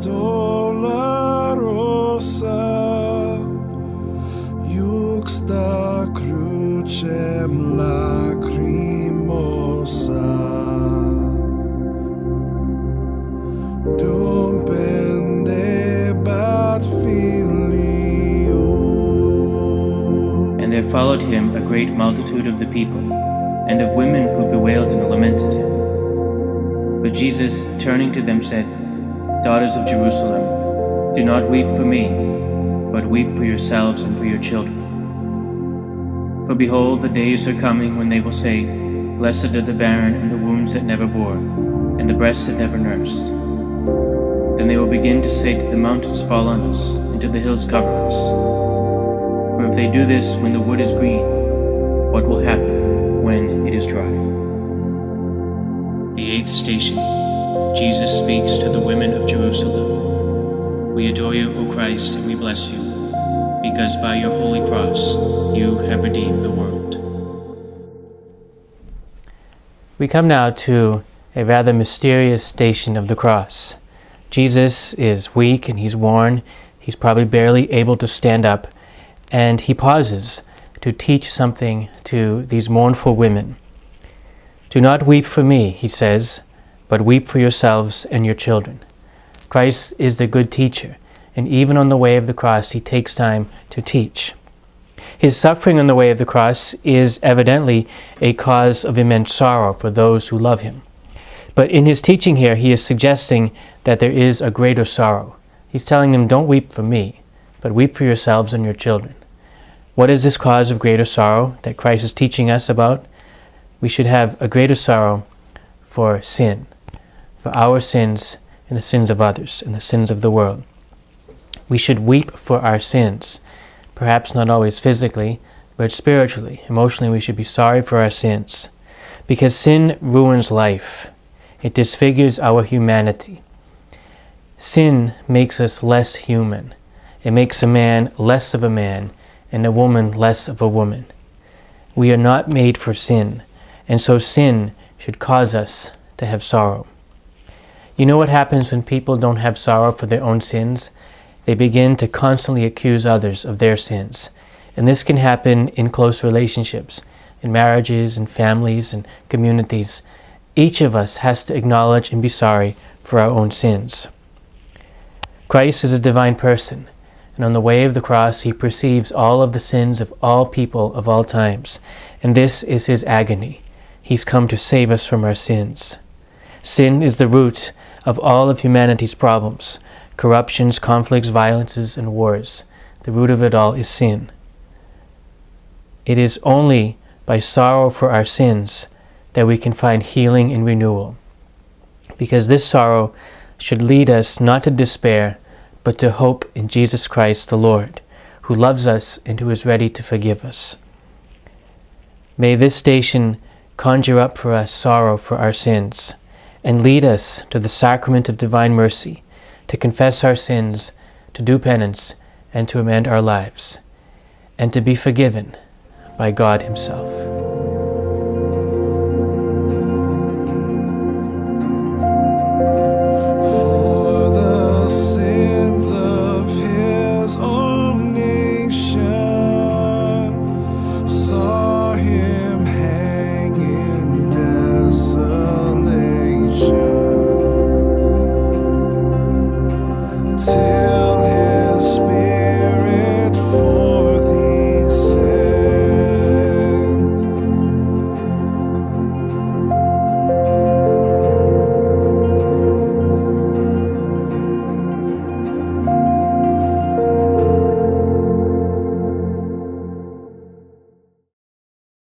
dolorosa, juxta crucem lacrimosa, dum pendebat filio. And there followed him a great multitude of the people, and of women who bewailed and lamented him. But Jesus, turning to them, said, Daughters of Jerusalem, do not weep for me, but weep for yourselves and for your children. For behold, the days are coming when they will say, Blessed are the barren and the wombs that never bore, and the breasts that never nursed. Then they will begin to say to the mountains, Fall on us, and to the hills, Cover us. For if they do this when the wood is green, what will happen when it is dry? The eighth station. Jesus speaks to the women of Jerusalem. We adore you, O Christ, and we bless you, because by your holy cross you have redeemed the world. We come now to a rather mysterious station of the cross. Jesus is weak and he's worn. He's probably barely able to stand up, and he pauses to teach something to these mournful women. Do not weep for me, he says, but weep for yourselves and your children. Christ is the good teacher, and even on the way of the cross, he takes time to teach. His suffering on the way of the cross is evidently a cause of immense sorrow for those who love him. But in his teaching here, he is suggesting that there is a greater sorrow. He's telling them, don't weep for me, but weep for yourselves and your children. What is this cause of greater sorrow that Christ is teaching us about? We should have a greater sorrow for sin, for our sins and the sins of others and the sins of the world. We should weep for our sins, perhaps not always physically, but spiritually, emotionally we should be sorry for our sins. Because sin ruins life. It disfigures our humanity. Sin makes us less human. It makes a man less of a man and a woman less of a woman. We are not made for sin, and so sin should cause us to have sorrow. You know what happens when people don't have sorrow for their own sins? They begin to constantly accuse others of their sins. And this can happen in close relationships, in marriages and families and communities. Each of us has to acknowledge and be sorry for our own sins. Christ is a divine person, and on the way of the cross he perceives all of the sins of all people of all times, and this is his agony. He's come to save us from our sins. Sin is the root of all of humanity's problems: corruptions, conflicts, violences, and wars. The root of it all is sin. It is only by sorrow for our sins that we can find healing and renewal, because this sorrow should lead us not to despair, but to hope in Jesus Christ the Lord, who loves us and who is ready to forgive us. May this station conjure up for us sorrow for our sins, and lead us to the sacrament of divine mercy, to confess our sins, to do penance, and to amend our lives, and to be forgiven by God himself.